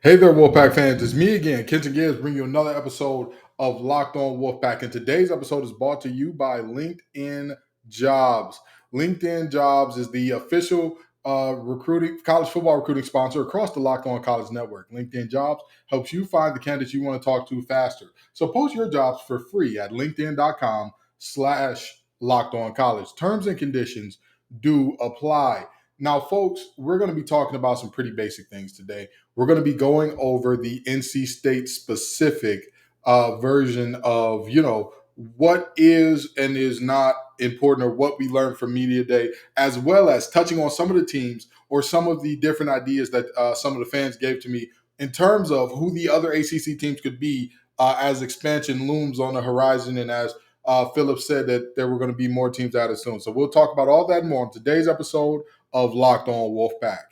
Hey there, Wolfpack fans. It's me again, Kenton Gibbs, bringing you another episode of Locked On Wolfpack. And today's episode is brought to you by LinkedIn Jobs. LinkedIn Jobs is the official recruiting college football recruiting sponsor across the Locked On College Network. LinkedIn Jobs helps you find the candidates you want to talk to faster. So post your jobs for free at linkedin.com/Locked On College. Terms and conditions do apply. Now, folks, we're going to be talking about some pretty basic things today. We're going to be going over the NC State specific version of, what is and is not important, or what we learned from Media Day, as well as touching on some of the teams or some of the different ideas that some of the fans gave to me in terms of who the other ACC teams could be as expansion looms on the horizon, and as Philip said that there were going to be more teams added soon. So we'll talk about all that and more on today's episode of Locked On Wolfpack.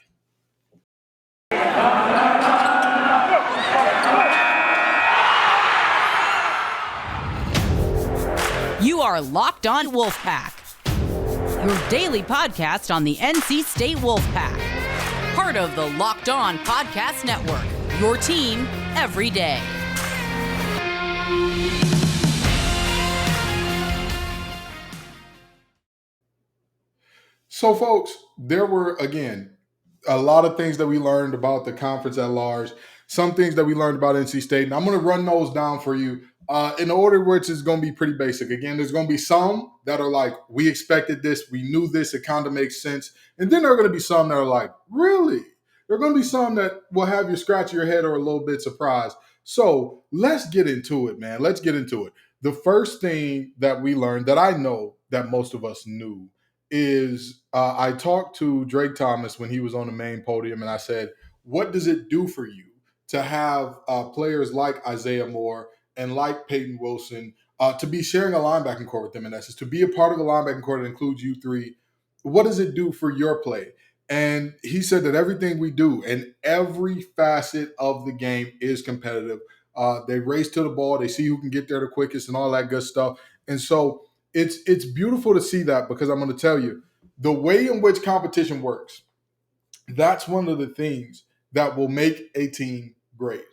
You are Locked On Wolfpack, your daily podcast on the NC State Wolfpack, part of the Locked On Podcast Network, your team every day. So, folks, there were, again, a lot of things that we learned about the conference at large, some things that we learned about NC State, and I'm going to run those down for you in order which is going to be pretty basic. Again, there's going to be some that are like, we expected this, we knew this, it kind of makes sense. And then there are going to be some that are like, really? There are going to be some that will have you scratch your head or a little bit surprised. So let's get into it, man. Let's get into it. The first thing that we learned that I know that most of us knew is I talked to Drake Thomas when he was on the main podium, and I said, what does it do for you to have players like Isaiah Moore and like Peyton Wilson to be sharing a linebacking core with them, in essence, to be a part of a linebacking core that includes you three? What does it do for your play? And he said that everything we do and every facet of the game is competitive. They race to the ball, they see who can get there the quickest and all that good stuff. And so it's beautiful to see that, because I'm going to tell you, the way in which competition works, that's one of the things that will make a team great.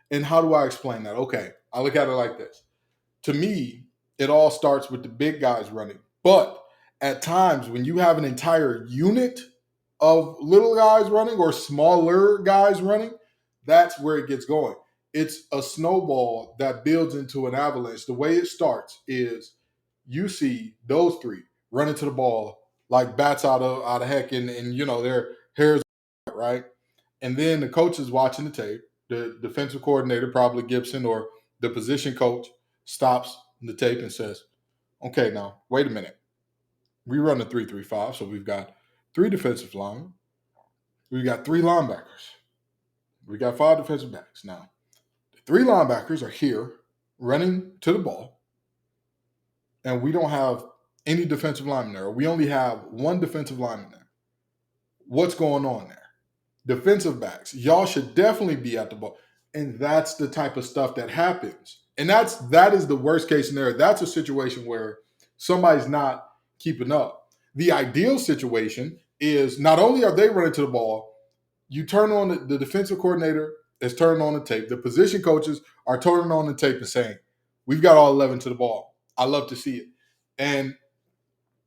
And how do I explain that? Okay, I look at it like this. To me, it all starts with the big guys running. But at times, when you have an entire unit of little guys running or smaller guys running, that's where it gets going. It's a snowball that builds into an avalanche. The way it starts is you see those three running to the ball like bats out of heck, and their hairs right. And then the coach is watching the tape. The defensive coordinator, probably Gibson, or the position coach, stops the tape and says, okay, now, wait a minute. We run a 3-3-5, so we've got 3 defensive linemen. We've got 3 linebackers. We got 5 defensive backs. Now, the 3 linebackers are here running to the ball, and we don't have any defensive linemen there. We only have 1 defensive lineman there. What's going on there? Defensive backs, y'all should definitely be at the ball. And that's the type of stuff that happens. And that is the worst case scenario. That's a situation where somebody's not keeping up. The ideal situation is not only are they running to the ball, you turn on the defensive coordinator is turning on the tape. The position coaches are turning on the tape and saying, we've got all 11 to the ball. I love to see it. And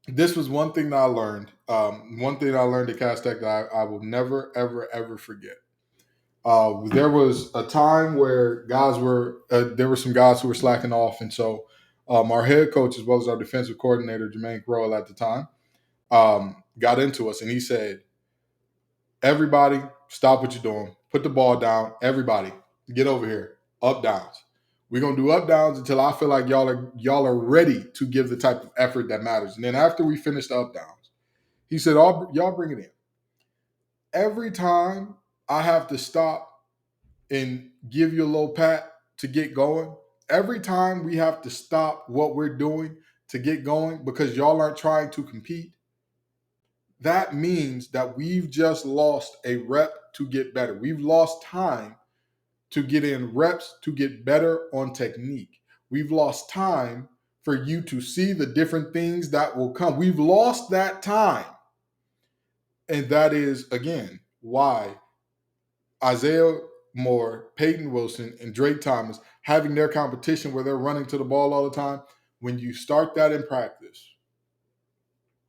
this was one thing that I learned. One thing I learned at Castech that I will never, ever, ever forget. There was a time where there were some guys who were slacking off. And so our head coach, as well as our defensive coordinator, Jermaine Crowell at the time, got into us. And he said, everybody, stop what you're doing. Put the ball down. Everybody, get over here. Up, downs. We're going to do up, downs until I feel like y'all are ready to give the type of effort that matters. And then after we finish the up, downs, he said, y'all bring it in. Every time I have to stop and give you a little pat to get going, every time we have to stop what we're doing to get going because y'all aren't trying to compete, that means that we've just lost a rep to get better. We've lost time to get in reps to get better on technique. We've lost time for you to see the different things that will come. We've lost that time. And that is, again, why Isaiah Moore, Peyton Wilson, and Drake Thomas having their competition where they're running to the ball all the time, when you start that in practice,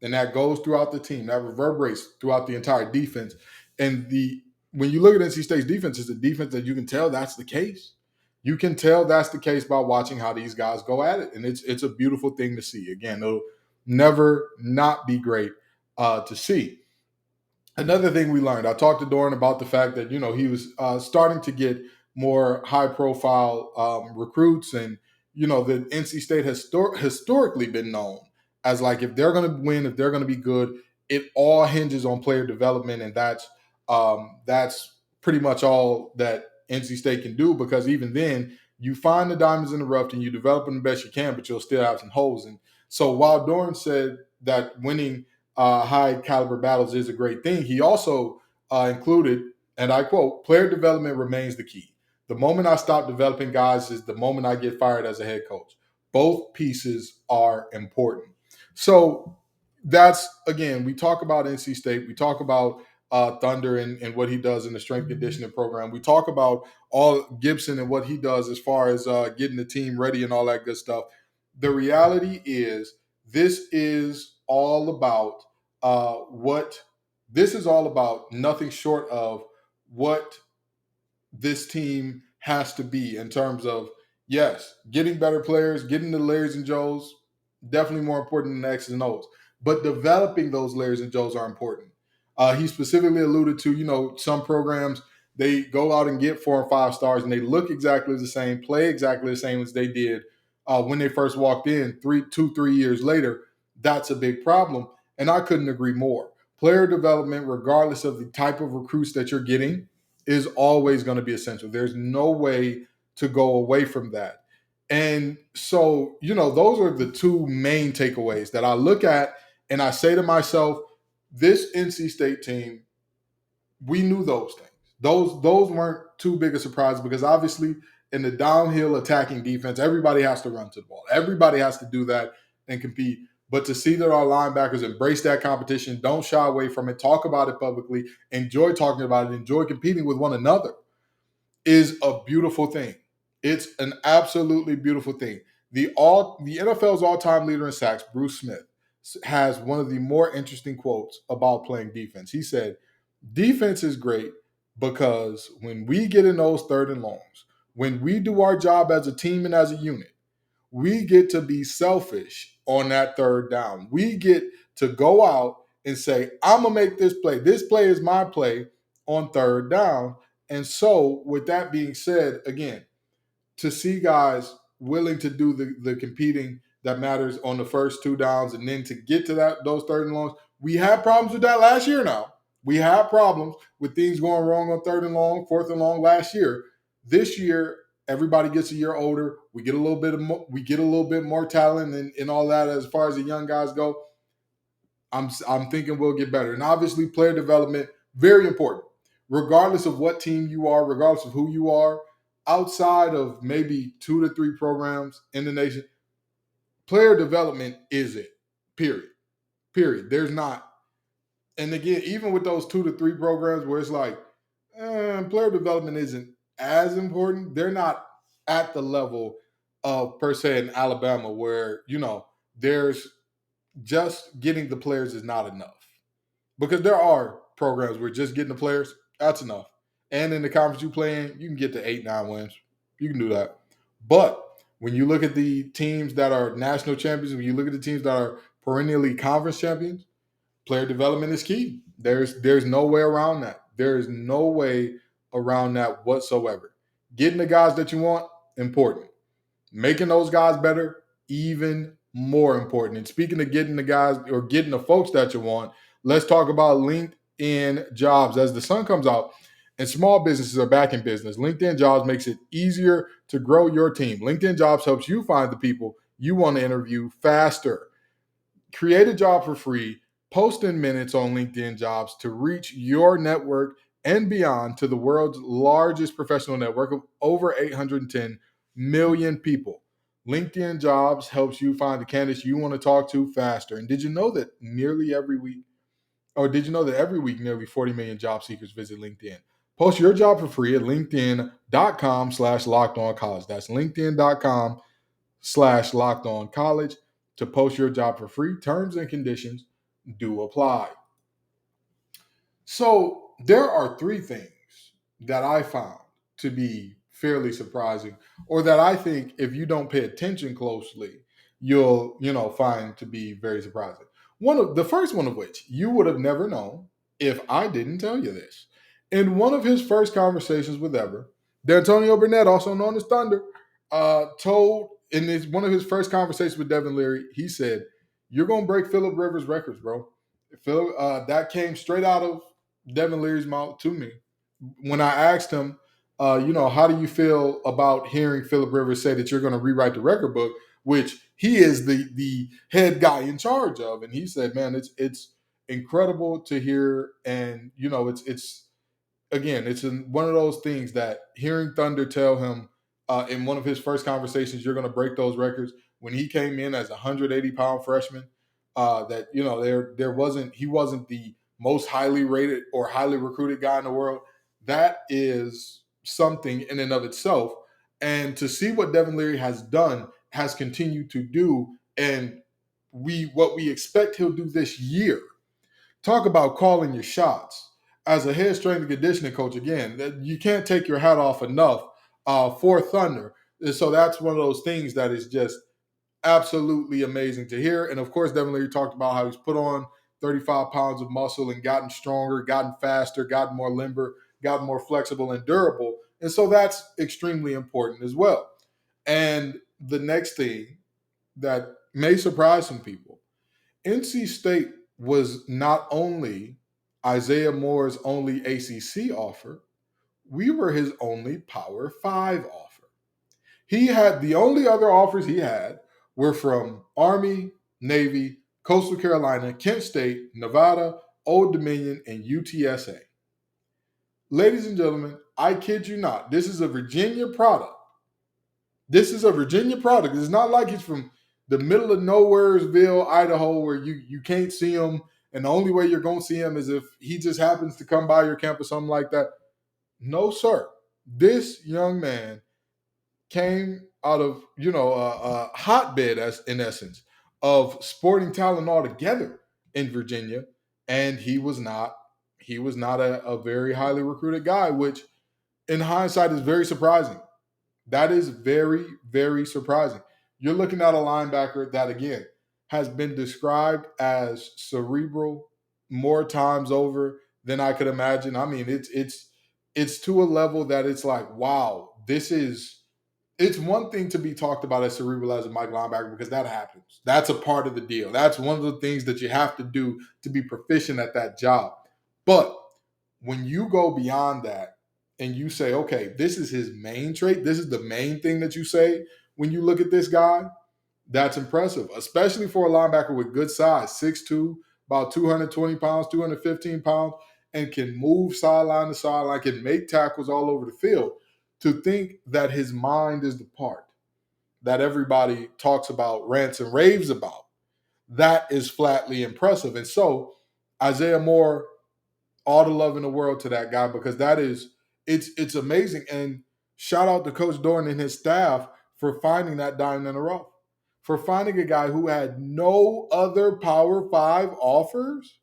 and that goes throughout the team, that reverberates throughout the entire defense. And when you look at NC State's defense, it's a defense that you can tell that's the case. You can tell that's the case by watching how these guys go at it, and it's a beautiful thing to see. Again, it'll never not be great to see. Another thing we learned, I talked to Doran about the fact that he was starting to get more high profile recruits, and the NC State has historically been known as, like, if they're going to win, if they're going to be good, it all hinges on player development, and that's pretty much all that NC State can do, because even then you find the diamonds in the rough and you develop them the best you can, but you'll still have some holes. And so while Doran said that winning high caliber battles is a great thing, he also included, and I quote, player development remains the key. The moment I stop developing guys is the moment I get fired as a head coach. Both pieces are important. So that's, again, we talk about NC State, we talk about Thunder and what he does in the strength conditioning program. We talk about all Gibson and what he does as far as getting the team ready and all that good stuff. The reality is, this is all about nothing short of what this team has to be in terms of, yes, getting better players, getting the Larrys and Joes, definitely more important than the X's and O's. But developing those Larrys and Joes are important. He specifically alluded to, some programs, they go out and get 4 and 5 stars and they look exactly the same, play exactly the same as they did when they first walked in 3 years later. That's a big problem. And I couldn't agree more. Player development, regardless of the type of recruits that you're getting, is always going to be essential. There's no way to go away from that. And so, those are the two main takeaways that I look at, and I say to myself, this NC State team, we knew those things. Those weren't too big a surprise, because obviously in the downhill attacking defense, everybody has to run to the ball. Everybody has to do that and compete. But to see that our linebackers embrace that competition, don't shy away from it, talk about it publicly, enjoy talking about it, enjoy competing with one another, is a beautiful thing. It's an absolutely beautiful thing. The NFL's all-time leader in sacks, Bruce Smith, has one of the more interesting quotes about playing defense. He said, defense is great because when we get in those third and longs, when we do our job as a team and as a unit, we get to be selfish on that third down. We get to go out and say, I'm going to make this play. This play is my play on third down. And so with that being said, again, to see guys willing to do the competing that matters on the first 2 downs, and then to get to those third and longs, we had problems with that last year now. We had problems with things going wrong on third and long, fourth and long last year. This year, everybody gets a year older. We get a little bit more talent and all that as far as the young guys go. I'm thinking we'll get better. And obviously, player development, very important. Regardless of what team you are, regardless of who you are, outside of maybe 2 to 3 programs in the nation, player development is it. Period. There's not. And again, even with those 2 to 3 programs where it's like, player development isn't as important, they're not at the level of, per se, in Alabama, where, there's just getting the players is not enough. Because there are programs where just getting the players, that's enough. And in the conference you play in, you can get to 8, 9 wins. You can do that. But when you look at the teams that are national champions, when you look at the teams that are perennially conference champions, player development is key. There's no way around that. There is no way around that whatsoever. Getting the guys that you want, important. Making those guys better, even more important. And speaking of getting the guys or getting the folks that you want, let's talk about LinkedIn Jobs. As the sun comes out and small businesses are back in business, LinkedIn Jobs makes it easier to grow your team. LinkedIn Jobs helps you find the people you want to interview faster. Create a job for free. Post in minutes on LinkedIn Jobs to reach your network and beyond to the world's largest professional network of over 810 million people. LinkedIn Jobs helps you find the candidates you want to talk to faster. And did you know that every week nearly 40 million job seekers visit LinkedIn? Post your job for free at linkedin.com/lockedoncollege. That's linkedin.com/lockedoncollege to post your job for free. Terms and conditions do apply. So there are three things that I found to be fairly surprising, or that I think if you don't pay attention closely, you'll find to be very surprising. One of the first one of which you would have never known if I didn't tell you this. In one of his first conversations with Ever, D'Antonio Burnett, also known as Thunder, told in one of his first conversations with Devin Leary, he said, "You're gonna break Philip Rivers' records, bro." Philip, that came straight out of Devin Leary's mouth to me when I asked him, how do you feel about hearing Philip Rivers say that you're going to rewrite the record book, which he is the head guy in charge of? And he said, "Man, it's incredible to hear, and it's again, it's one of those things that hearing Thunder tell him in one of his first conversations, you're going to break those records." When he came in as a 180-pound freshman, that there wasn't he wasn't the most highly rated or highly recruited guy in the world. That is something in and of itself. And to see what Devin Leary has continued to do, and what we expect he'll do this year. Talk about calling your shots. As a head strength and conditioning coach, again, you can't take your hat off enough for Thunder. And so that's one of those things that is just absolutely amazing to hear. And of course, Devin Leary talked about how he's put on 35 pounds of muscle and gotten stronger, gotten faster, gotten more limber, gotten more flexible and durable. And so that's extremely important as well. And the next thing that may surprise some people, NC State was not only Isaiah Moore's only ACC offer, we were his only Power 5 offer. He had the only other offers he had were from Army, Navy, Coastal Carolina, Kent State, Nevada, Old Dominion, and UTSA. Ladies and gentlemen, I kid you not, this is a Virginia product. This is a Virginia product. It's not like he's from the middle of nowheresville, Idaho, where you can't see him, and the only way you're going to see him is if he just happens to come by your campus, something like that. No, sir. This young man came out of a hotbed, as in essence, of sporting talent altogether in Virginia, and he was not a very highly recruited guy, which in hindsight is very surprising. That is very, very surprising. You're looking at a linebacker that, again, has been described as cerebral more times over than I could imagine. I mean, it's to a level that it's like, wow, it's one thing to be talked about as cerebral as a Mike linebacker, because that happens. That's a part of the deal. That's one of the things that you have to do to be proficient at that job. But when you go beyond that and you say, okay, this is his main trait, this is the main thing that you say when you look at this guy, that's impressive, especially for a linebacker with good size, 6'2", about 220 pounds, 215 pounds, and can move sideline to sideline, can make tackles all over the field. To think that his mind is the part that everybody talks about, rants and raves about, that is flatly impressive. And so Isaiah Moore, all the love in the world to that guy, because it's amazing. And shout out to Coach Doran and his staff for finding that diamond in the rough, for finding a guy who had no other Power 5 offers,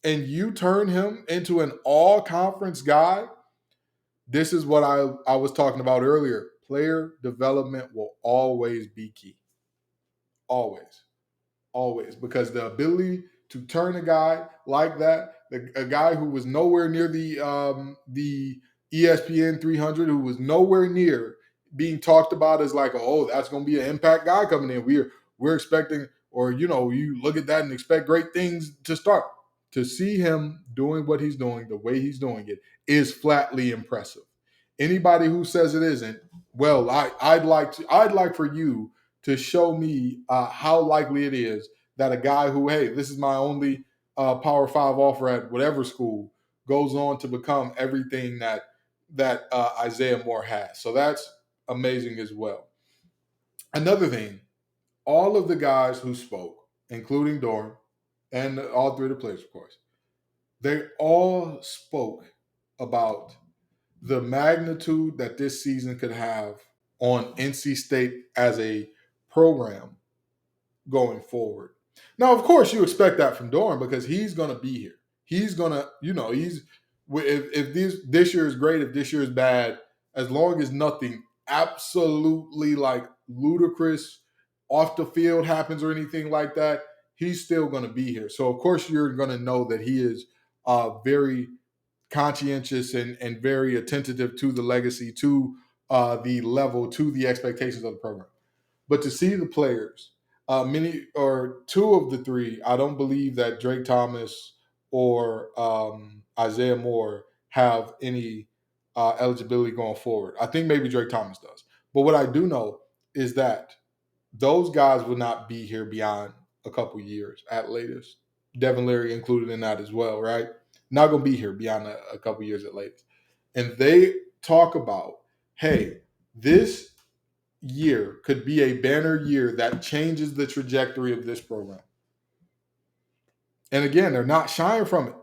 and you turn him into an all-conference guy. This is what I was talking about earlier. Player development will always be key. Always. Always. Because the ability to turn a guy like that, a guy who was nowhere near the ESPN 300, who was nowhere near being talked about as like, oh, that's going to be an impact guy coming in. We're expecting, or you look at that and expect great things to start. To see him doing what he's doing, the way he's doing it, is flatly impressive. Anybody who says it isn't, well, I'd like for you to show me how likely it is that a guy who, hey, this is my only Power 5 offer at whatever school, goes on to become everything that Isaiah Moore has. So that's amazing as well. Another thing, all of the guys who spoke, including Doran and all three of the players, of course, they all spoke about the magnitude that this season could have on NC State as a program going forward. Now, of course, you expect that from Doran because he's going to be here. He's going to, he's if this year is great, if this year is bad, as long as nothing absolutely like ludicrous off the field happens or anything like that, he's still going to be here. So, of course, you're going to know that he is very conscientious and very attentive to the legacy, to the level, to the expectations of the program. But to see the players, many or two of the three, I don't believe that Drake Thomas or Isaiah Moore have any eligibility going forward. I think maybe Drake Thomas does. But what I do know is that those guys will not be here beyond a couple years at latest. Devin Leary included in that as well, right? Not going to be here beyond a couple years at latest. And they talk about, hey, this year could be a banner year that changes the trajectory of this program. And again, they're not shying from it.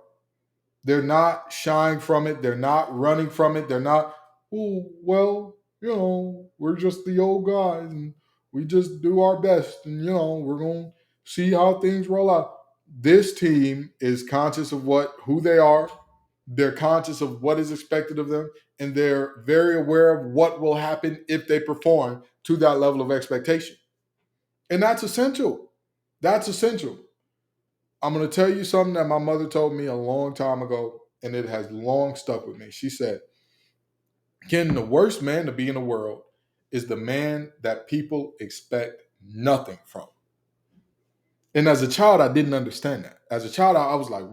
They're not shying from it. They're not running from it. They're not, oh, well, we're just the old guys and we just do our best and, we're going to see how things roll out. This team is conscious of who they are. They're conscious of what is expected of them, and they're very aware of what will happen if they perform to that level of expectation. And that's essential. That's essential. I'm going to tell you something that my mother told me a long time ago, and it has long stuck with me. She said, Ken, the worst man to be in the world is the man that people expect nothing from. And as a child, I didn't understand that. As a child, I was like,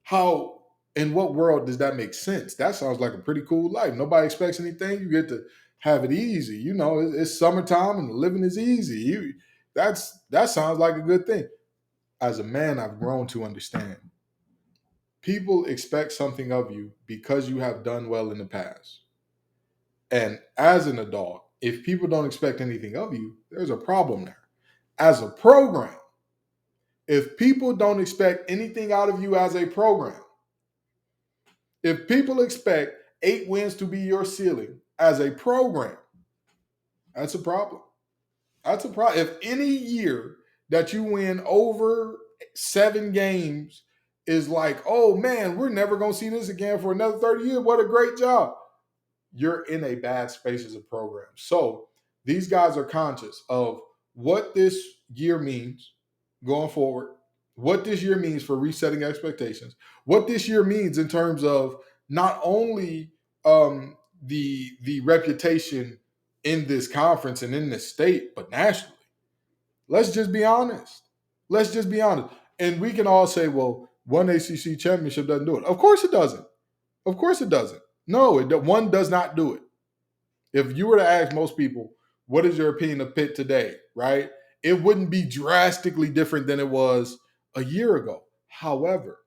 how, in what world does that make sense? That sounds like a pretty cool life. Nobody expects anything. You get to have it easy. It's summertime and the living is easy. That sounds like a good thing. As a man, I've grown to understand. People expect something of you because you have done well in the past. And as an adult, if people don't expect anything of you, there's a problem there. As a program, if people don't expect anything out of you as a program, if people expect 8 wins to be your ceiling as a program, that's a problem. That's a problem. If any year that you win over 7 games is like, oh man, we're never going to see this again for another 30 years. What a great job. You're in a bad space as a program. So these guys are conscious of what this year means going forward, what this year means for resetting expectations, what this year means in terms of not only the reputation in this conference and in this state, but nationally. Let's just be honest. Let's just be honest. And we can all say, well, one ACC championship doesn't do it. Of course it doesn't. Of course it doesn't. No, one does not do it. If you were to ask most people, what is your opinion of Pitt today, right? It wouldn't be drastically different than it was a year ago. However,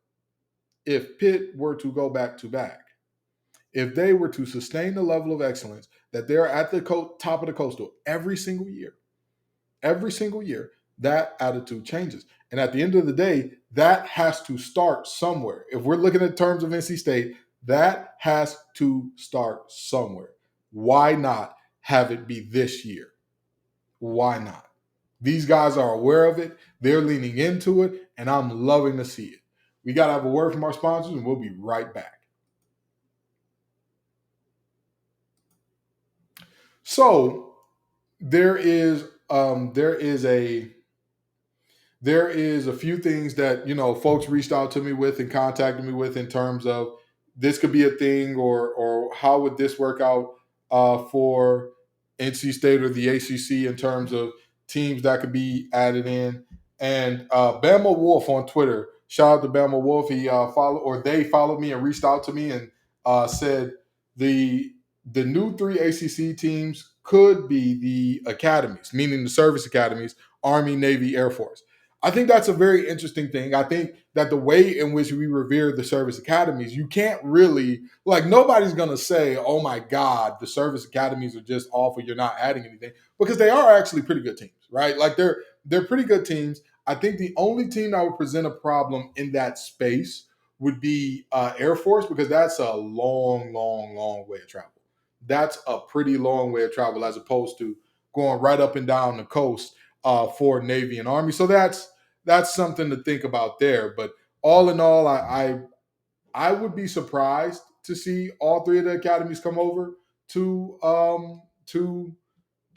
if Pitt were to go back to back, if they were to sustain the level of excellence that they're at the top of the coastal every single year, that attitude changes. And at the end of the day, that has to start somewhere. If we're looking at terms of NC State, that has to start somewhere. Why not have it be this year? Why not? These guys are aware of it. They're leaning into it, and I'm loving to see it. We got to have a word from our sponsors, and we'll be right back. So there is a few things that folks reached out to me with and contacted me with in terms of this could be a thing or how would this work out for NC State or the ACC in terms of teams that could be added in. And Bama Wolf on Twitter, shout out to Bama Wolf. They followed me and reached out to me and said the new 3 ACC teams could be the academies, meaning the service academies, Army, Navy, Air Force. I think that's a very interesting thing. I think that the way in which we revere the service academies, you can't really, nobody's going to say, oh my God, the service academies are just awful, you're not adding anything, because they are actually pretty good teams, right? They're pretty good teams. I think the only team that would present a problem in that space would be Air Force, because that's a long, long, long way of travel. That's a pretty long way of travel as opposed to going right up and down the coast for Navy and Army. So that's something to think about there. But all in all, I would be surprised to see all three of the academies come over to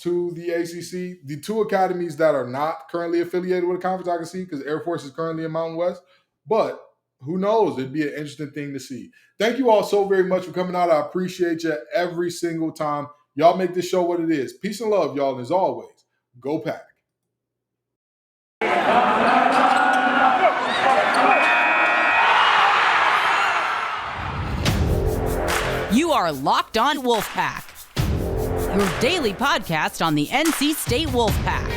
the ACC. The two academies that are not currently affiliated with a conference, I can see, because Air Force is currently in Mountain West. But who knows? It'd be an interesting thing to see. Thank you all so very much for coming out. I appreciate you every single time. Y'all make this show what it is. Peace and love, y'all. And as always, go Pack. You are Locked On Wolfpack, your daily podcast on the NC State Wolfpack.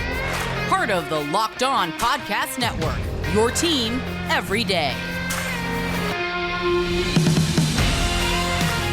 Part of the Locked On Podcast Network, your team every day.